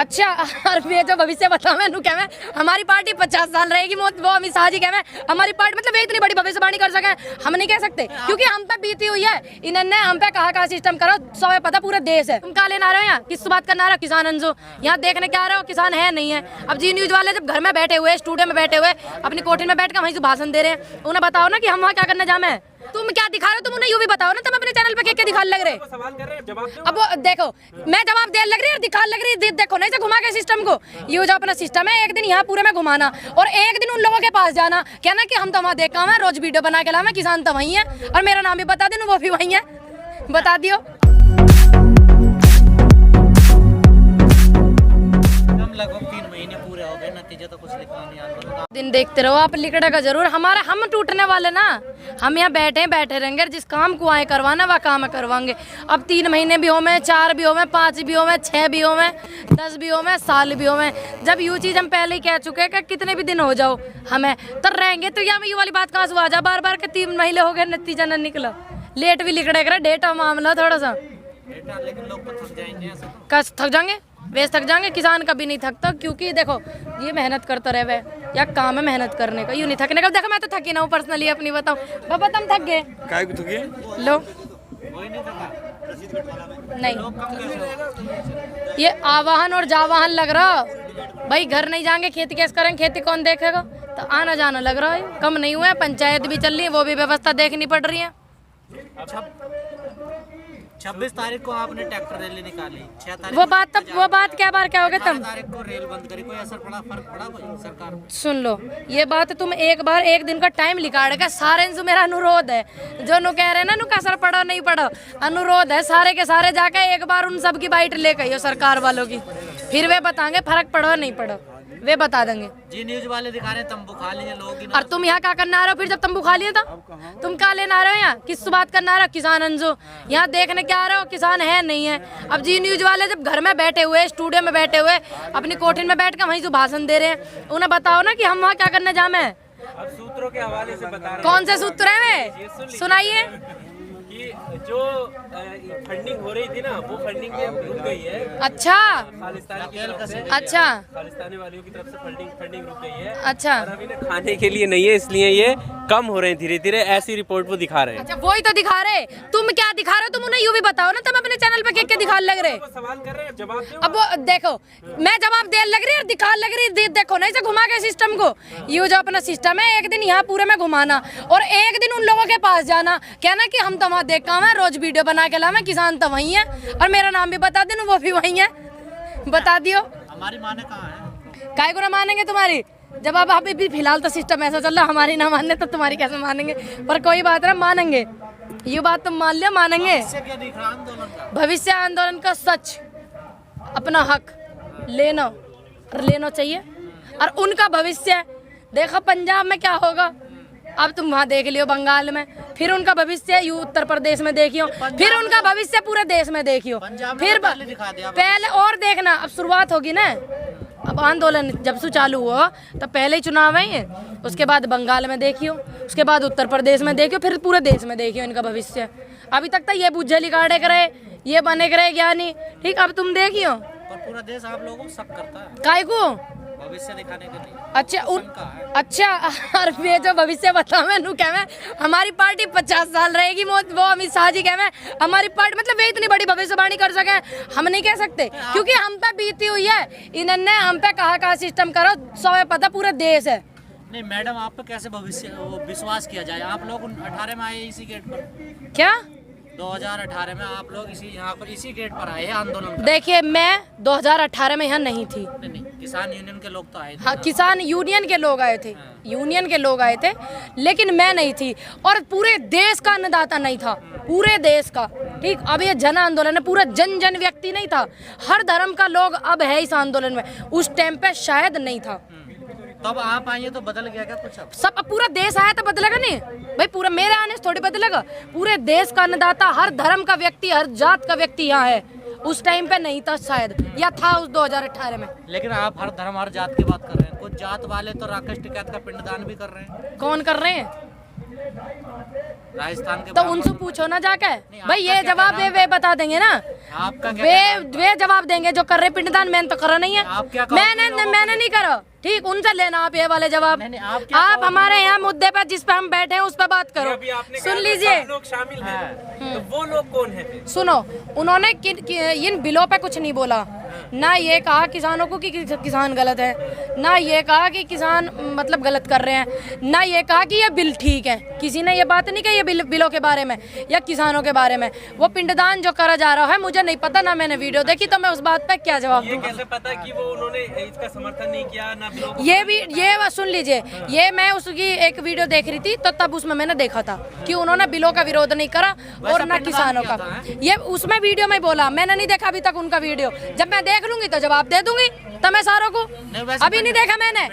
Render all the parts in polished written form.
अच्छा और ये जो भविष्य बताओ मैं क्या मैं हमारी पार्टी 50 साल रहेगी वो अमित शाह जी कह मैं हमारी पार्टी मतलब ये इतनी बड़ी भविष्यवाणी कर सके हम नहीं कह सकते क्योंकि हम पे बीती हुई है इन्होंने हम पे कहा सिस्टम करो सब पता पूरा देश है। तुम कहा लेना आ रहे हो यहाँ किस बात करना आ रहे हो किसान अंजो यहाँ देखने क्या आ रहे हो किसान है नहीं है। अब जी न्यूज वाले जब घर में बैठे हुए स्टूडियो में बैठे हुए अपनी कोठी में बैठ कर वहीं से भाषण दे रहे हैं उन्हें बताओ ना कि हम वहाँ क्या करने जामे। तुम क्या दिखा रहे हो तुम उन्हें यूं भी बताओ ना तुम अपने चैनल पे क्या दिखा लग रहे अब वो देखो मैं जवाब दे लग रही है दिखा लग रही है देखो नहीं से घुमा के सिस्टम को ये जो अपना सिस्टम है एक दिन यहाँ पूरे में घुमाना और एक दिन उन लोगों के पास जाना कहना कि हम तो वहाँ देखा हुआ रोज वीडियो बना के लावे किसान तो वही है और मेरा नाम भी बता देना वो भी वही है बता दियो। लगभग 3 महीने पूरे हो गए नतीजे तो कुछ लिखा नहीं आंदोलन दिन देखते रहो आप लिखड़ेगा जरूर हमारा हम टूटने वाले ना हम यहाँ बैठे रहेंगे जिस काम को आए करवाना वह काम करवाएंगे। अब 3 महीने भी हो में 4 भी हो में 5 भी हो में 6 भी हो में 10 भी हो में साल भी हो में जब यूँ चीज़ हम पहले ही कह चुके हैं कि कितने भी दिन हो जाओ हमें तो रहेंगे तो यहाँ ये वाली बात कहाँ से आ जा बार के 3 महीने हो गए नतीजा न निकला लेट भी लिखड़े कर डेटा मामला थोड़ा सा लेकिन लोग तो थक जाएंगे कस थक जाएंगे वेस्ट थक जाएंगे किसान कभी नहीं थकता क्योंकि देखो ये मेहनत करता रहे या काम है मेहनत करने का यूँ नहीं थकने का। देखो मैं तो थकी ना हूँ पर्सनली अपनी बताऊँ बाबा तुम थक गए काय को थके लो नहीं ये आवाहन और जावाहन लग रहा भाई घर नहीं जाएंगे खेती कैसे करेंगे खेती कौन देखेगा तो आना जाना लग रहा है कम नहीं हुआ है पंचायत भी चल रही है वो भी व्यवस्था देखनी पड़ रही है। 26 तारीख को आपने ट्रैक्टर रैली निकाली 6 तारीख वो बात क्या बार क्या हो गया तुम तारीख को रेल बंद करी कोई असर पड़ा फर्क पड़ा भाई सरकार में सुन लो ये बात तुम एक बार एक दिन का टाइम निकालेगा सारे से मेरा अनुरोध है जो नु कह रहे हैं ना नु असर पड़ा नहीं पड़ा अनुरोध है सारे के सारे जाके एक बार उन सब की बाइट लेकर आइयो सरकार वालों की फिर वे बताएंगे फर्क पड़ा नहीं पड़ा वे बता देंगे। जी न्यूज वाले दिखा रहे हैं तंबू खा लिए लोग और तुम यहाँ क्या करना आ रहे हो फिर जब तंबू खा लिए था तुम क्या लेना आ रहे हो यहाँ किस बात करना आ रहे हो किसान अंजो यहाँ देखने क्या आ रहे हो किसान है नहीं है। अब जी न्यूज वाले जब घर में बैठे हुए स्टूडियो में बैठे हुए अपनी कोठी में बैठ कर वहीं से भाषण दे रहे हैं उन्हें बताओ ना कि हम वहाँ क्या करने जामे। सूत्रों के हवाले से बता रहे कौन से सूत्र है वे सुनाइए कि जो फंडिंग हो रही थी ना वो फंडिंग रुक गई है। अच्छा खालिस्तान की तरफ से अच्छा खालिस्तानी वालियों की तरफ से फंडिंग रुक गई है। अच्छा और अभी खाने के लिए नहीं है इसलिए ये कम हो रहे हैं धीरे धीरे ऐसी रिपोर्ट वो दिखा रहे हैं। अच्छा वही तो दिखा रहे तुम क्या दिखा रहे हो तुम उन्हें यूँ भी बताओ ना तुम अपने चैनल पे क्या दिखा लग रहे सवाल कर रहे हैं जवाब दो। अब वो देखो मैं जवाब दे लग रही है दिखा लग रही देखो नहीं से घुमा के सिस्टम को ये जो अपना सिस्टम है एक दिन यहाँ पूरे में घुमाना और एक दिन उन लोगों के पास जाना कहना कि हम तो वहाँ देखा हुआ रोज वीडियो बना के लावे किसान तो वही है और मेरा नाम भी बता देना वो भी वही है बता दियो। हमारी माने कहाँ है काय को ना मानेंगे तुम्हारी जब अब अभी भी फिलहाल तो सिस्टम ऐसा चल रहा हमारी ना मानने तो तुम्हारी कैसे मानेंगे पर कोई बात ना मानेंगे ये बात तुम मान लिया मानेंगे। क्या दिख रहा आंदोलन का भविष्य आंदोलन का सच अपना हक लेना चाहिए और उनका भविष्य देखो पंजाब में क्या होगा अब तुम वहाँ देख लियो बंगाल में फिर उनका भविष्य यू उत्तर प्रदेश में देखियो फिर उनका भविष्य पूरे देश में देखियो फिर पहले और देखना अब शुरुआत होगी ना अब आंदोलन जब से चालू हुआ तो पहले ही चुनाव है उसके बाद बंगाल में देखियो उसके बाद उत्तर प्रदेश में देखियो फिर पूरे देश में देखियो इनका भविष्य। अभी तक तो ये बुझे लिगाड़े करे ये बने करे ज्ञानी ठीक अब तुम देखियो पर पूरा देश आप लोगों को शक करता है काय को भविष्य दिखाने के लिए अच्छा और ये जो भविष्य बताओ मैं क्या मैं हमारी पार्टी 50 साल रहेगी वो अमित शाह जी कह मैं हमारी पार्टी मतलब ये इतनी बड़ी भविष्यवाणी कर सके हम नहीं कह सकते क्योंकि हम पे बीती हुई है इन्होंने हम पे कहा सिस्टम करो सब पता पूरा देश है। नहीं मैडम आप पे कैसे भविष्य विश्वास किया जाए आप लोग 18 में आए इसी गेट पर क्या 2018 में आप लोग यहाँ पर इसी गेट पर आए हैं आंदोलन। देखिए मैं 2018 में यहाँ नहीं थी नहीं किसान यूनियन के लोग तो आए थे। हाँ किसान यूनियन के लोग आए थे यूनियन के लोग आए थे लेकिन मैं नहीं थी और पूरे देश का अन्नदाता नहीं था पूरे देश का ठीक। अब ये जन आंदोलन है पूरा जन व्यक्ति नहीं था हर धर्म का लोग अब है इस आंदोलन में उस टाइम पे शायद नहीं था। तब आप आइए तो बदल गया क्या कुछ सब अब पूरा देश आया तो बदलेगा नहीं भाई पूरा मेरे आने से थोड़ी बदलेगा पूरे देश का अन्नदाता हर धर्म का व्यक्ति हर जात का व्यक्ति यहाँ है उस टाइम पे नहीं था शायद या था उस 2018 में। लेकिन आप हर धर्म हर जात की बात कर रहे हैं कुछ जात वाले तो राकेश टिकैत का पिंडदान भी कर रहे हैं। कौन कर रहे हैं राजस्थान के तो उनसे पूछो ना जाके भाई, ये आपका क्या जवाब कहना वे बता देंगे ना। आपका क्या वे जवाब देंगे जो कर रहे पिंडदान, मैंने तो करा नहीं है। आप क्या कहोगे मैंने नहीं करा। ठीक, उनसे लेना आप ये वाले जवाब। नहीं, नहीं, आप क्या आप हमारे यहाँ मुद्दे पे जिस पे हम बैठे हैं उस पे बात करो। अभी आपने सुन कहा लीजिए, सब लोग शामिल हैं, तो वो लोग कौन है फिर? सुनो, उन्होंने इन बिलों पे कुछ नहीं बोला। ना ये कहा किसानों को कि किसान गलत है, ना ये कहा कि किसान मतलब गलत कर रहे हैं, ना ये कहा कि ये बिल ठीक है। किसी ने ये बात नहीं कही ये बिलों के बारे में या किसानों के बारे में। वो पिंडदान जो करा जा रहा है मुझे नहीं पता, ना मैंने वीडियो देखी, तो मैं उस बात पे क्या जवाब ये दूँ। कैसे पता कि वो उन्होंने इसका समर्थन नहीं किया ना बिलों को? ये बात सुन लीजिए, ये मैं उसकी एक वीडियो देख रही थी तो तब उसमें मैंने देखा था कि उन्होंने बिलों का विरोध नहीं करा और ना किसानों का। ये उसमें वीडियो में बोला, मैंने नहीं देखा अभी तक उनका वीडियो। जब मैं देख लूंगी तो जवाब दे दूंगी तो मैं सारों को। अभी नहीं देखा मैंने,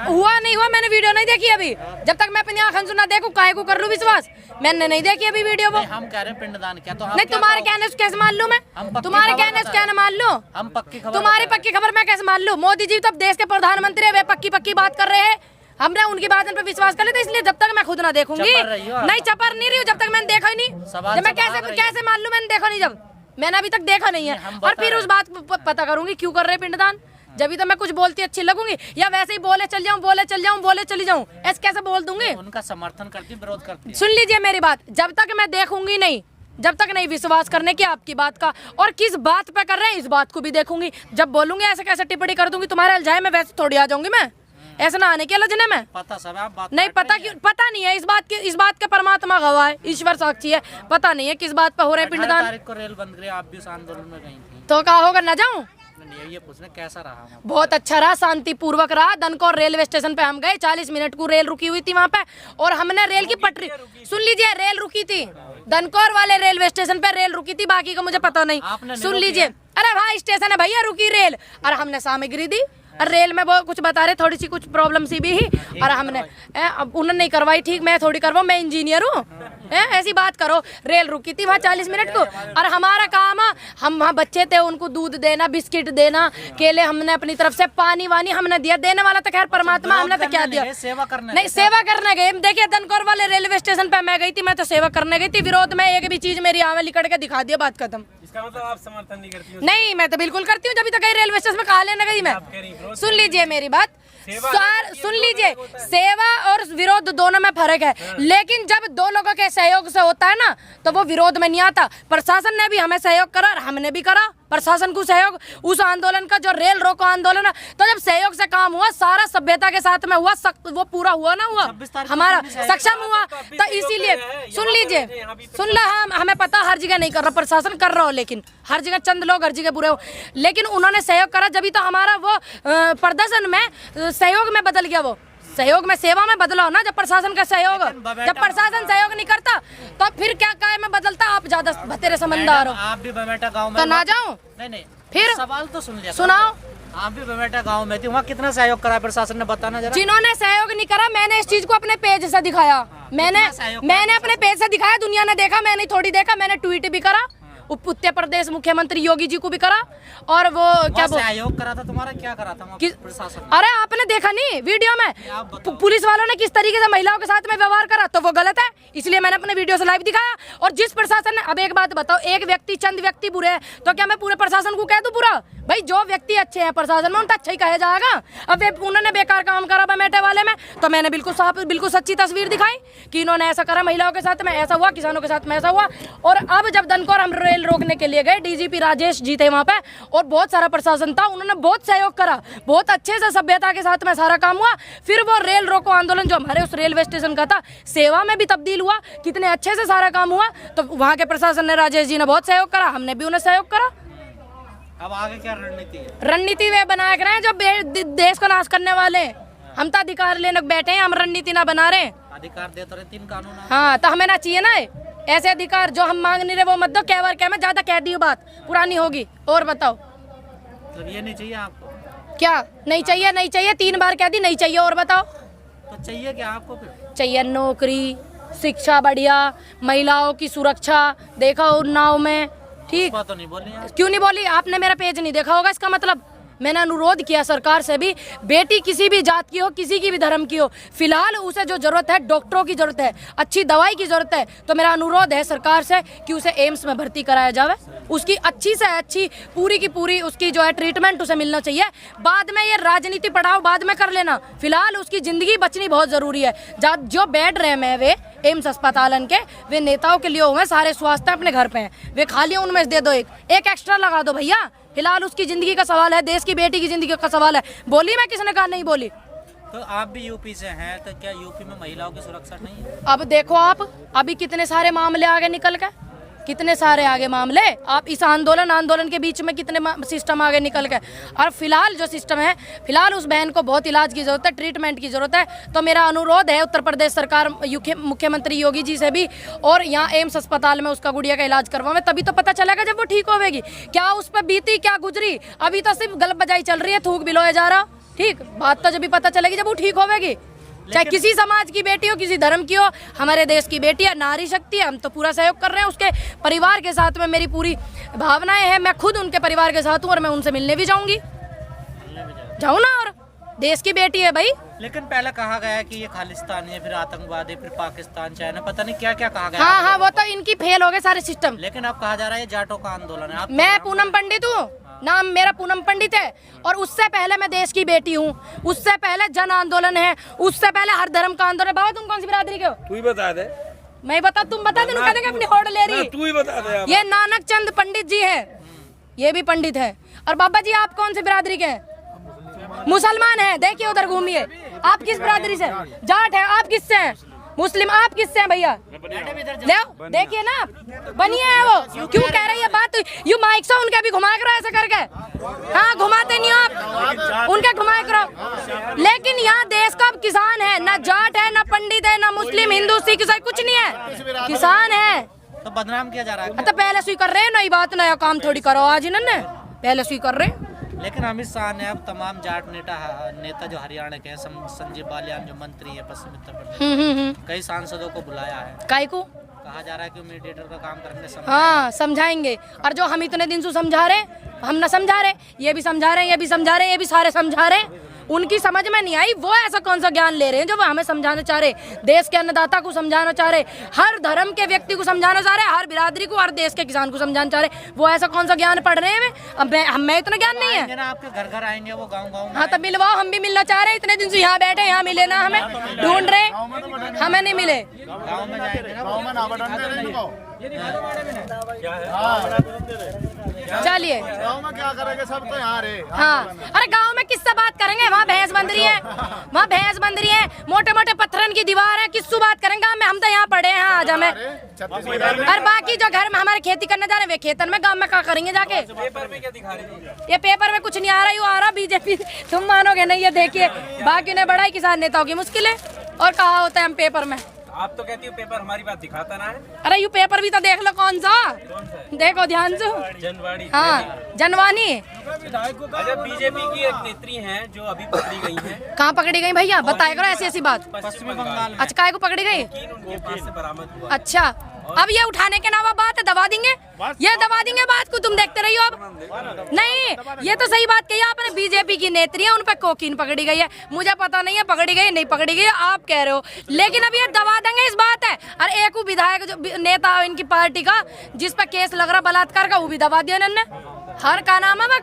हुआ नहीं हुआ, मैंने वीडियो नहीं देखी अभी। जब तक मैं अपनी आंखों से ना देखूं काहे को कर लूं विश्वास। मैंने नहीं देखी अभी वीडियो वो। हम कह रहे हैं पिंडदान क्या, तो नहीं, तुम्हारे कहने से कैसे मान लूं मैं? तुम्हारे कहने से कैसे मान लूं? हम पक्की खबर, तुम्हारी पक्की खबर मैं कैसे मान लूं? मोदी जी तो अब देश के प्रधानमंत्री है, वे पक्की बात कर रहे हैं। हमने उनकी बात पे विश्वास कर लिया, तो इसलिए जब तक मैं खुद ना देखूंगी, नहीं चपर नहीं रही हूँ जब तक मैंने देखा ही नहीं। जब मैं कैसे मान लूं? मैंने देखा नहीं, जब मैंने अभी तक देखा नहीं है। और फिर उस बात पता करूंगी क्यों कर रहे पिंडदान। जब भी तो मैं कुछ बोलती अच्छी लगूंगी, या वैसे ही बोले चल जाऊं ऐसे कैसे बोल दूंगी? उनका समर्थन करती, विरोध करती। सुन लीजिए मेरी बात, जब तक मैं देखूंगी नहीं, जब तक नहीं विश्वास करने की आपकी बात का, और किस बात पे कर रहे हैं इस बात को भी देखूंगी। जब बोलूंगी ऐसे कैसे टिप्पणी कर दूंगी तुम्हारे अलझाए में, वैसे थोड़ी आ जाऊंगी मैं। ऐसा ना आने के लजने में पता सब आप बात नहीं पता, क्यों पता नहीं है इस बात के परमात्मा गवाह है, ईश्वर साक्षी है। पता नहीं है किस बात पे हो रहे पिंडदान। तारीख को रेल बंद करी, आप भी उस आंदोलन में गई थी, तो कहा होगा ना जाऊं? ये पूछना कैसा रहा? बहुत अच्छा रहा, शांतिपूर्वक रहा। दनकौर रेलवे स्टेशन पे हम गए, 40 मिनट को रेल रुकी हुई थी वहाँ पे, और हमने रेल की पटरी, सुन लीजिए, रेल रुकी थी दनकौर वाले रेलवे स्टेशन पे, रेल रुकी थी, बाकी का मुझे पता नहीं। सुन लीजिए, अरे भाई स्टेशन है भैया, रुकी रेल, और हमने सामग्री दी। और रेल में वो कुछ बता रहे, थोड़ी सी कुछ प्रॉब्लम सी भी ही, और हमने अब उन्होंने नहीं करवाई। ठीक, मैं थोड़ी करवाऊँ, मैं इंजीनियर हूँ, ऐसी बात करो। रेल रुकी थी वहाँ 40 मिनट को, और हमारा काम, हम वहाँ बच्चे थे, उनको दूध देना, बिस्किट देना, केले, हमने अपनी तरफ से पानी वानी हमने दिया। देने वाला तो खैर परमात्मा, हमने तो क्या दिया? सेवा करने नहीं, सेवा करने गए। देखिए दनकौर वाले रेलवे स्टेशन पे मैं गई थी, मैं तो सेवा करने गई थी। विरोध में एक भी चीज मेरी आंखें लिकड़ के दिखा दिया, बात खत्म। इसका मतलब आप समर्थन नहीं करती हो? नहीं, मैं तो बिल्कुल करती हूँ। जब तक गई रेलवे स्टेशन में कहा लेने गई मैं। सुन लीजिए मेरी बात, सुन लीजिए, सेवा और विरोध दोनों में फर्क है, लेकिन जब दो लोगों के सहयोग से होता है ना, तो वो विरोध में नहीं आता। प्रशासन ने भी हमें सहयोग करा और हमने भी करा प्रशासन को सहयोग। उस आंदोलन का जो रेल रोको आंदोलन है, तो जब सहयोग से काम हुआ, सारा सभ्यता के साथ में हुआ, वो पूरा हुआ ना, हुआ हमारा सक्षम हुआ। तो इसीलिए सुन लीजिए, सुन ला, हमें पता हर जगह नहीं कर रहा प्रशासन, कर रहा हो, लेकिन हर जगह चंद लोग हर जगह बुरे हो, लेकिन उन्होंने सहयोग करा, जब तो हमारा वो प्रदर्शन में सहयोग में बदल गया। वो सहयोग में सेवा में बदला हो ना, जब प्रशासन का सहयोग, जब प्रशासन सहयोग नहीं करता तो फिर क्या काय में बदलता? आप ज्यादा भतेरे समझदार हो। आप भी बमेटा गांव में तो ना जाऊं? नहीं, फिर सवाल तो सुन लिया, सुनाओ। आप भी बमेटा गांव में थी, वहाँ कितना सहयोग करा प्रशासन ने, बताना जरा। जिन्होंने सहयोग नहीं करा, मैंने इस चीज को अपने पेज से दिखाया। मैंने अपने पेज से दिखाया, दुनिया ने देखा, मैंने थोड़ी देखा। मैंने ट्वीट भी करा, उत्तर प्रदेश मुख्यमंत्री योगी जी को भी करा, और वो क्या सहयोग करा था तुम्हारा, क्या करा था प्रशासन? अरे आपने देखा नहीं वीडियो में पुलिस वालों ने किस तरीके से महिलाओं के साथ में व्यवहार करा, तो वो गलत है, इसलिए मैंने अपने वीडियो से लाइव दिखाया। और जिस प्रशासन ने, अब एक बात बताओ, एक व्यक्ति, चंद व्यक्ति बुरे हैं, तो क्या मैं पूरे प्रशासन को कह दूं बुरा? भाई जो व्यक्ति अच्छे हैं प्रशासन में, उनका अच्छा ही कहा जाएगा। अब उन्होंने बेकार काम करा बमेटे वाले में, तो मैंने बिल्कुल साफ, बिल्कुल सच्ची तस्वीर दिखाई कि इन्होंने ऐसा करा, महिलाओं के साथ में ऐसा हुआ, किसानों के साथ में ऐसा हुआ। और अब जब दनकौर हम रेल रोकने के लिए गए, डीजीपी राजेश जी थे वहाँ पे, और बहुत सारा प्रशासन था, उन्होंने बहुत सहयोग करा, बहुत अच्छे से सभ्यता के साथ में सारा काम हुआ। फिर वो रेल रोको आंदोलन जो हमारे उस रेलवे स्टेशन का था, सेवा में भी तब्दील हुआ, कितने अच्छे से सारा काम हुआ। तो वहाँ के प्रशासन ने, राजेश जी ने बहुत सहयोग करा, हमने भी उन्हें सहयोग करा। अब आगे क्या रणनीति है? रणनीति वे बना के रहे हैं जो देश को नाश करने वाले। हम तो अधिकार लेने बैठे हैं, हम रणनीति ना बना रहे। अधिकार दे तो रहे 3 कानून। हाँ, तो हमें ना चाहिए ना ऐसे अधिकार जो हम मांग नहीं रहे, वो मत दो। कह बार मैं ज्यादा कह दी बात पुरानी होगी। और बताओ, तो ये नहीं चाहिए आपको? क्या नहीं चाहिए? नहीं चाहिए, 3 बार कह दी नहीं चाहिए। और बताओ, तो चाहिए क्या आपको? फिर चाहिए नौकरी, शिक्षा बढ़िया, महिलाओं की सुरक्षा, देखा उन्नाव में, ठीक। बात तो नहीं बोली आप। क्यों नहीं बोली? आपने मेरा पेज नहीं देखा होगा, इसका मतलब मैंने अनुरोध किया सरकार से भी, बेटी किसी भी जात की हो, किसी की भी धर्म की हो, फिलहाल उसे जो जरूरत है, डॉक्टरों की जरूरत है, अच्छी दवाई की जरूरत है, तो मेरा अनुरोध है सरकार से कि उसे एम्स में भर्ती कराया जाए। उसकी अच्छी से अच्छी पूरी की पूरी उसकी जो है ट्रीटमेंट उसे मिलना चाहिए। बाद में ये राजनीति पढ़ाओ बाद में कर लेना, फिलहाल उसकी जिंदगी बचनी बहुत जरूरी है। जो बेड रहे हैं वे एम्स अस्पतालन के, वे नेताओं के लिए हुए, सारे स्वास्थ्य अपने घर पे हैं, वे खाली उनमें दे दो, एक एक्स्ट्रा लगा दो भैया। फिलहाल उसकी जिंदगी का सवाल है, देश की बेटी की जिंदगी का सवाल है। बोली मैं, किसने कहा नहीं बोली? तो आप भी यूपी से हैं, तो क्या यूपी में महिलाओं की सुरक्षा नहीं है? अब देखो आप, अभी कितने सारे मामले आगे निकल गए, कितने सारे आगे मामले, आप इस आंदोलन के बीच में कितने सिस्टम आगे निकल गए। और फिलहाल जो सिस्टम है, फिलहाल उस बहन को बहुत इलाज की जरूरत है, ट्रीटमेंट की जरूरत है। तो मेरा अनुरोध है उत्तर प्रदेश सरकार, मुख्यमंत्री योगी जी से भी, और यहाँ एम्स अस्पताल में उसका गुड़िया का इलाज करवावे, तभी तो पता चलेगा जब वो ठीक होगी। क्या उस पर बीती, क्या गुजरी, अभी तो सिर्फ गलत बजाई चल रही है, थूक बिलोया जा रहा। ठीक बात तो जब भी पता चलेगी जब वो ठीक होगी। चाहे किसी समाज की बेटी हो, किसी धर्म की हो, हमारे देश की बेटी है, नारी शक्ति है, हम तो पूरा सहयोग कर रहे हैं। उसके परिवार के साथ में मेरी पूरी भावनाएं हैं, मैं खुद उनके परिवार के साथ हूँ और मैं उनसे मिलने भी जाऊंगी, जाऊँ ना, और देश की बेटी है भाई। लेकिन पहले कहा गया है कि ये खालिस्तानी है, फिर आतंकवादी, फिर पाकिस्तान, चाइना, पता नहीं क्या क्या कहा गया। हाँ, वो तो इनकी फेल हो गए सारे सिस्टम। लेकिन अब कहा जा रहा है ये जाटों का आंदोलन है। मैं पूनम पंडित हूँ, नाम मेरा पूनम पंडित है, और उससे पहले मैं देश की बेटी हूँ, उससे पहले जन आंदोलन है, उससे पहले हर धर्म का आंदोलन है। बाबा तुम कौन सी बिरादरी के हो? तू ही बता दे। मैं बता, तुम बता दे, कहते अपनी होड़ ले रही। तू ही बता दे। ये नानक चंद पंडित जी है, ये भी पंडित है। और बाबा जी आप कौन सी बिरादरी के हैं? मुसलमान है, देखिए उधर घूमिए। आप किस बिरादरी से? जाट है। आप किससे हैं? मुस्लिम। आप किससे हैं भैया? ले देखिए ना, बनिए है वो। क्यों कह रही है बात? यू माइक से उनके भी घुमाया करो ऐसे करके। हाँ, घुमाते नहीं आप, उनके घुमाया करो। लेकिन यहाँ देश का किसान है, ना जाट है, ना पंडित है, ना मुस्लिम, हिंदू, सिख, ईसाई, कुछ नहीं है, किसान है। तो बदनाम किया जा रहा है। तो पहले स्वीकार रहे, नई बात नया काम थोड़ी करो आज इन्होंने, पहले स्वीकार रहे। लेकिन अमित शाह ने अब तमाम जाट नेता जो हरियाणा के हैं, संजीव बालियान जो मंत्री है पश्चिम उत्तर प्रदेश, कई सांसदों को बुलाया है। काय को? कहा जा रहा है कि मीडिएटर का काम करने हाँ, समझाएंगे। और जो हम इतने दिन से समझा रहे, हम ना समझा रहे, ये भी समझा रहे, ये भी समझा रहे, ये भी सारे समझा रहे, उनकी समझ में नहीं आई। वो ऐसा कौन सा ज्ञान ले रहे हैं जो वो हमें समझाना चाह रहे, देश के अन्नदाता को समझाना चाह रहे, हर धर्म के व्यक्ति को समझाना चाह रहे, हर बिरादरी को, हर देश के किसान को समझाना चाह रहे। वो ऐसा कौन सा ज्ञान पढ़ रहे हैं? अब हमें इतना ज्ञान नहीं है ना। आपके घर घर आएंगे वो, गाँव हाँ, तब मिलवाओ, हम भी मिलना चाह रहे हैं। इतने दिन से यहाँ बैठे, यहाँ मिले ना, हमें ढूंढ रहे, हमें नहीं मिले। गाँव में जाएंगे। चलिए, गाँव में क्या करेंगे, सब तो यहाँ रहे। हाँ, अरे गांव में किससे बात करेंगे? वहाँ भैंस बंध रही है, वहाँ भैंस बंध रही है, मोटे मोटे पत्थरन की दीवार है, किससे बात करेंगे? हम तो यहाँ पड़े हैं आज हमें। और बाकी जो घर में हमारे खेती करने जा रहे हैं वे खेतन में, गांव में क्या करेंगे जाके? पेपर में क्या दिखा रही है? ये पेपर में कुछ नहीं आ रहा, यू आ रहा बीजेपी। तुम मानोगे नहीं, ये देखिए बाकी ने बढ़ाई किसान नेताओं की मुश्किलें, और कहा होता है हम पेपर में। आप तो कहती हो पेपर हमारी बात दिखाता ना है। अरे यू पेपर भी तो देख लो, कौन सा देखो ध्यान से। जनवाणी। हाँ, जनवाणी। अच्छा, बीजेपी की एक नेत्री हैं जो अभी पकड़ी गई हैं। कहाँ पकड़ी गई भैया? बताया करो ऐसी ऐसी बात। पश्चिम बंगाल। अच्छा, काय को पकड़ी गई? उनके पास से बरामद हुआ। अच्छा, अब ये उठाने के अलावा बात है, दबा देंगे, ये दबा देंगे बात को, तुम देखते रहियो। अब नहीं, ये तो सही बात कही आपने, बीजेपी की नेत्री है, उन पर कोकीन पकड़ी गई है। मुझे पता नहीं है पकड़ी गई नहीं पकड़ी गई, आप कह रहे हो, लेकिन अब ये दबा देंगे इस बात है। और एक वो विधायक जो नेता है इनकी पार्टी का, जिस पर केस लग रहा बलात्कार का, वो भी दबा दिया इन्होंने। हर का नाम है वह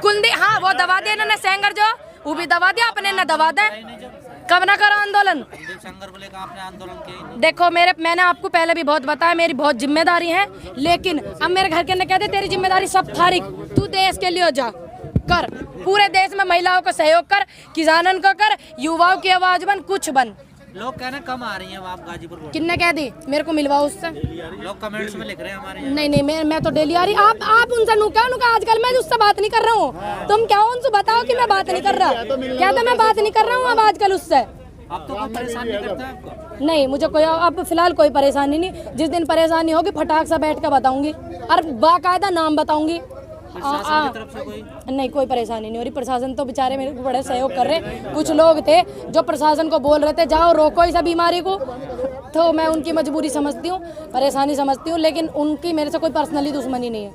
कुलदीप, हाँ वो दबा दिया इन्होंने। सेंगर जो, वो भी दबा दिया, अपने न दबा दे। कब ना करो आंदोलन। आपने आंदोलन किया? देखो मैंने आपको पहले भी बहुत बताया, मेरी बहुत जिम्मेदारी है, लेकिन अब मेरे घर के अंदर कहते तेरी जिम्मेदारी सब फारिग, तू देश के लिए जा कर, पूरे देश में महिलाओं का सहयोग कर, किसानन को कर, युवाओं की आवाज बन, कुछ बन। लोग कहना कम आ रही हैं आप गाजीपुर। किन्ने कह दी? मेरे को मिलवाओ उससे। लोग कमेंट्स में लिख रहे हैं हमारे। नहीं, मैं तो डेली आ रही। आप उनसे नुका आजकल मैं उससे बात नहीं कर रहा हूँ। तुम क्या उनसे बताओ कि मैं बात नहीं कर रहा? क्या तो मैं बात नहीं कर रहा हूँ अब आजकल उससे। अब तो कोई परेशान नहीं करता है आपको? नहीं, मुझे कोई अब फिलहाल कोई परेशानी नहीं। जिस दिन परेशानी होगी फटाक से बैठ कर बताऊंगी, और बाकायदा नाम बताऊंगी। प्रशासन की तरफ से कोई? नहीं, कोई परेशानी नहीं हो रही। प्रशासन तो बेचारे मेरे को बड़े सहयोग कर रहे। कुछ लोग थे जो प्रशासन को बोल रहे थे जाओ रोको इस बीमारी को, तो मैं उनकी मजबूरी समझती हूँ, परेशानी समझती हूँ, लेकिन उनकी मेरे से कोई पर्सनली दुश्मनी नहीं है।